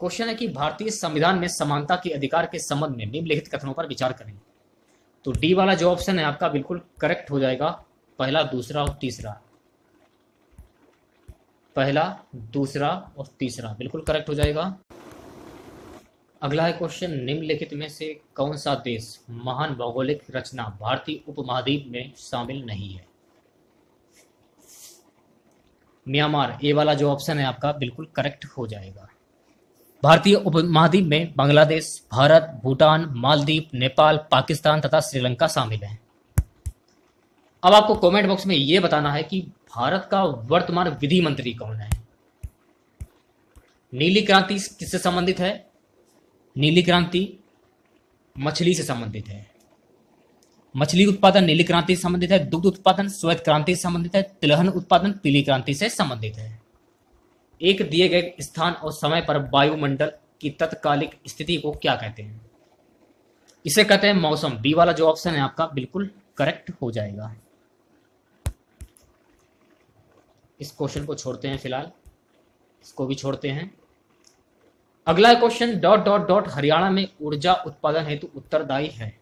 Question है कि भारतीय संविधान में समानता के अधिकार के संबंध में निम्नलिखित कथनों पर विचार करें। तो डी वाला जो ऑप्शन है आपका बिल्कुल करेक्ट हो जाएगा, पहला, दूसरा और तीसरा। पहला, दूसरा और तीसरा बिल्कुल करेक्ट हो जाएगा। अगला है क्वेश्चन, निम्नलिखित में से कौन सा देश महान भौगोलिक रचना भारतीय उपमहाद्वीप में शामिल नहीं है? म्यांमार, ए वाला जो ऑप्शन है आपका बिल्कुल करेक्ट हो जाएगा। भारतीय उपमहाद्वीप में बांग्लादेश, भारत, भूटान, मालदीव, नेपाल, पाकिस्तान तथा श्रीलंका शामिल हैं। अब आपको कमेंट बॉक्स में यह बताना है कि भारत का वर्तमान विधि मंत्री कौन है। नीली क्रांति किससे संबंधित है? नीली क्रांति मछली से संबंधित है। मछली उत्पादन नीली क्रांति से संबंधित है। दुग्ध उत्पादन श्वेत क्रांति से संबंधित है। तिलहन उत्पादन पीली क्रांति से संबंधित है। एक दिए गए स्थान और समय पर वायुमंडल की तत्कालिक स्थिति को क्या कहते हैं? इसे कहते हैं मौसम। बी वाला जो ऑप्शन है आपका बिल्कुल करेक्ट हो जाएगा। इस क्वेश्चन को छोड़ते हैं फिलहाल, इसको भी छोड़ते हैं। अगला question, dot dot dot Haryana में ऊर्जा उत्पादन हेतु उत्तरदायी है।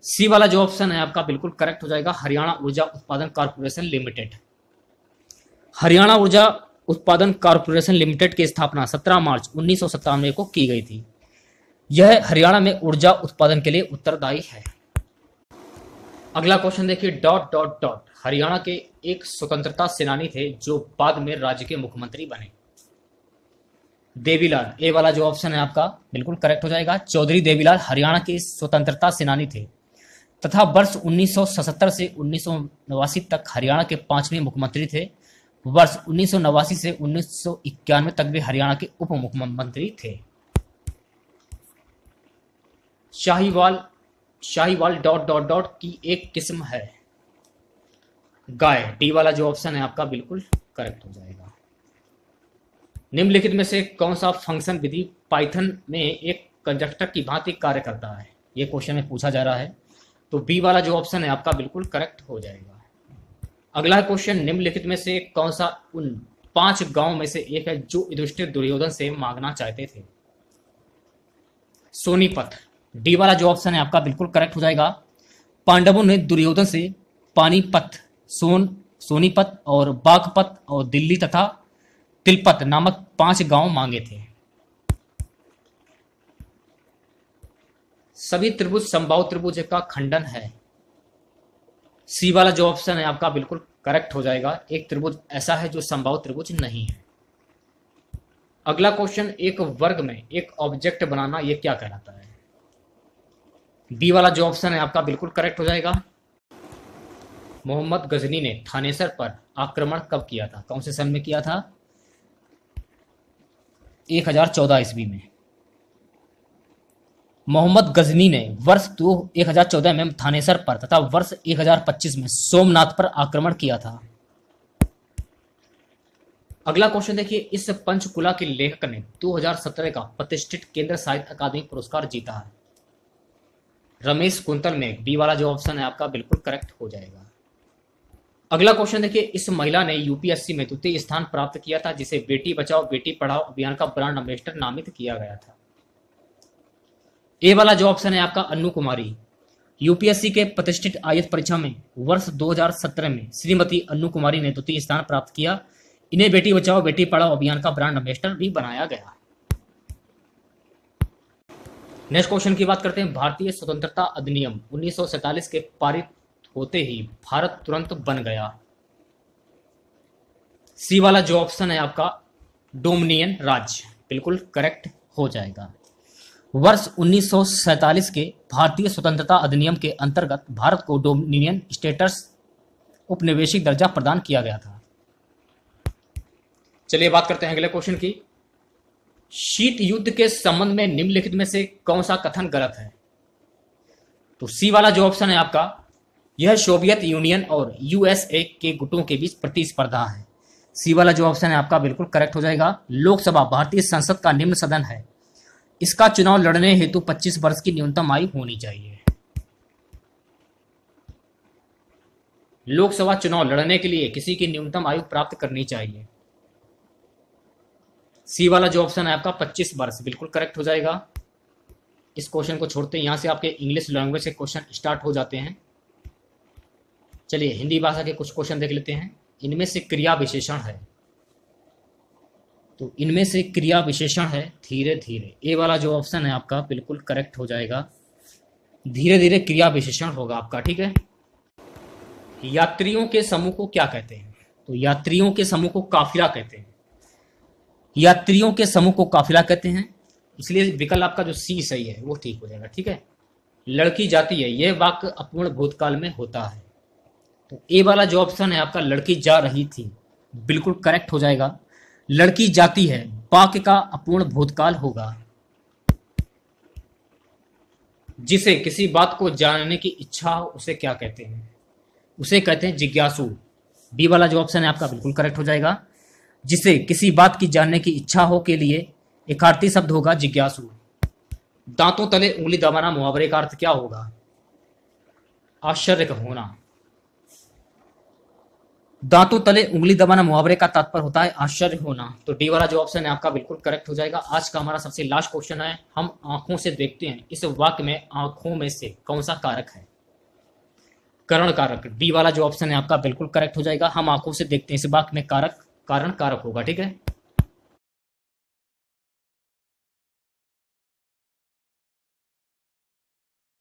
सी वाला जो ऑप्शन है आपका बिल्कुल करेक्ट हो जाएगा, हरियाणा ऊर्जा उत्पादन कॉर्पोरेशन लिमिटेड। हरियाणा ऊर्जा उत्पादन कॉर्पोरेशन लिमिटेड की स्थापना 17 मार्च 1997 को की गई थी। यह हरियाणा में ऊर्जा उत्पादन के लिए उत्तरदायी है। अगला क्वेश्चन देखिए, डॉट डॉट डॉट हरियाणा के एक स्वतंत्रता सेनानी थे जो बाद में राज्य के मुख्यमंत्री बने। देवीलाल, ए वाला जो ऑप्शन है आपका बिल्कुल करेक्ट हो जाएगा। चौधरी देवीलाल हरियाणा के स्वतंत्रता सेनानी थे तथा वर्ष 1977 से 1989 तक हरियाणा के 5वें मुख्यमंत्री थे। वर्ष 1989 से 1991 तक वे हरियाणा के उप मुख्यमंत्री थे। शाहीवाल डॉट डॉट डॉट की एक किस्म है। गाय, डी वाला जो ऑप्शन है आपका बिल्कुल करेक्ट हो जाएगा। निम्नलिखित में से कौन सा फंक्शन विधि पाइथन में एक कंजक्टर की भांति कार्य करता है? यह क्वेश्चन में पूछा जा रहा है, तो बी वाला जो ऑप्शन है आपका बिल्कुल करेक्ट हो जाएगा। अगला क्वेश्चन, निम्नलिखित में से कौन सा उन 5 गांवों में से एक है जो युधिष्ठिर दुर्योधन से मांगना चाहते थे? सोनीपत, डी वाला जो ऑप्शन है आपका बिल्कुल करेक्ट हो जाएगा। पांडवों ने दुर्योधन से पानीपत, सोनीपत और बागपत और दिल्ली तथा तिलपत नामक 5 गांव मांगे थे। सभी त्रिभुज समबाहु त्रिभुज का खंडन है। सी वाला जो ऑप्शन है आपका बिल्कुल करेक्ट हो जाएगा। एक त्रिभुज ऐसा है जो समबाहु त्रिभुज नहीं है। अगला क्वेश्चन, एक वर्ग में एक ऑब्जेक्ट बनाना यह क्या कहलाता है? बी वाला जो ऑप्शन है आपका बिल्कुल करेक्ट हो जाएगा। मोहम्मद गजनी ने थानेसर पर आक्रमण कब किया था? कौन से सन में किया था? 1014 ईस्वी में। मोहम्मद गजनी ने वर्ष 1014 में थानेसर पर तथा वर्ष 1025 में सोमनाथ पर आक्रमण किया था। अगला क्वेश्चन देखिए, इस पंचकुला के लेखक ने 2017 का प्रतिष्ठित केंद्र साहित्य अकादमी पुरस्कार जीता है। रमेश कुंतल में, बी वाला जो ऑप्शन है आपका बिल्कुल करेक्ट हो जाएगा। अगला क्वेश्चन देखिए, इस महिला ने यूपीएससी में द्वितीय स्थान प्राप्त किया था जिसे बेटी बचाओ बेटी पढ़ाओ अभियान का ब्रांड एम्बेसडर नामित किया गया था। ए वाला जो ऑप्शन है आपका अन्नू कुमारी। यूपीएससी के प्रतिष्ठित आईएएस परीक्षा में वर्ष 2017 में श्रीमती अन्नू कुमारी ने द्वितीय स्थान प्राप्त किया। इन्हें बेटी बचाओ बेटी पढ़ाओ अभियान का ब्रांड एम्बेसडर भी बनाया गया। नेक्स्ट क्वेश्चन की बात करते हैं। भारतीय स्वतंत्रता अधिनियम 1947 के पारित होते ही भारत तुरंत बन गया। सी वाला जो ऑप्शन है आपका डोमिनियन राज्य बिल्कुल करेक्ट हो जाएगा। वर्ष 1947 के भारतीय स्वतंत्रता अधिनियम के अंतर्गत भारत को डोमिनियन स्टेटस उपनिवेशिक दर्जा प्रदान किया गया था। चलिए बात करते हैं अगले क्वेश्चन की। शीत युद्ध के संबंध में निम्नलिखित में से कौन सा कथन गलत है? तो सी वाला जो ऑप्शन है आपका, यह सोवियत यूनियन और यूएसए के गुटों के बीच प्रतिस्पर्धा है। सी वाला जो ऑप्शन है आपका बिल्कुल करेक्ट हो जाएगा। लोकसभा भारतीय संसद का निम्न सदन है। इसका चुनाव लड़ने हेतु 25 वर्ष की न्यूनतम आयु होनी चाहिए। लोकसभा चुनाव लड़ने के लिए किसी की न्यूनतम आयु प्राप्त करनी चाहिए। सी वाला जो ऑप्शन है आपका 25 वर्ष बिल्कुल करेक्ट हो जाएगा। इस क्वेश्चन को छोड़ते हैं, यहाँ से आपके इंग्लिश लैंग्वेज के क्वेश्चन स्टार्ट हो जाते हैं। चलिए हिंदी भाषा के कुछ क्वेश्चन देख लेते हैं। इनमें से क्रिया विशेषण है, तो इनमें से क्रिया विशेषण है धीरे धीरे। ए वाला जो ऑप्शन है आपका बिल्कुल करेक्ट हो जाएगा। धीरे धीरे क्रिया विशेषण होगा आपका, ठीक है। यात्रियों के समूह को क्या कहते हैं? तो यात्रियों के समूह को काफिला कहते हैं। यात्रियों के समूह को काफिला कहते हैं, इसलिए विकल्प आपका जो सी सही है वो ठीक हो जाएगा, ठीक है। लड़की जाती है, यह वाक्य अपूर्ण भूतकाल में होता है। तो ए वाला जो ऑप्शन है आपका लड़की जा रही थी बिल्कुल करेक्ट हो जाएगा। लड़की जाती है वाक्य का अपूर्ण भूतकाल होगा। जिसे किसी बात को जानने की इच्छा हो उसे क्या कहते हैं? उसे कहते हैं जिज्ञासु। बी वाला जो ऑप्शन है आपका बिल्कुल करेक्ट हो जाएगा। जिसे किसी बात की जानने की इच्छा हो के लिए एकार्थी शब्द होगा जिज्ञासु। दांतों तले उंगली दबाना मुहावरे का अर्थ क्या होगा? आश्चर्य का होना। दांतों तले उंगली दबाना मुहावरे का तात्पर्य होता है आश्चर्य होना। तो डी वाला जो ऑप्शन है आपका बिल्कुल करेक्ट हो जाएगा। आज का हमारा सबसे लास्ट क्वेश्चन है, हम आंखों से देखते हैं, इस वाक्य में आंखों में से कौन सा कारक है? करण कारक। डी वाला जो ऑप्शन है आपका बिल्कुल करेक्ट हो जाएगा। हम आंखों से देखते हैं, इस वाक्य में कारक कारण कारक होगा, ठीक है।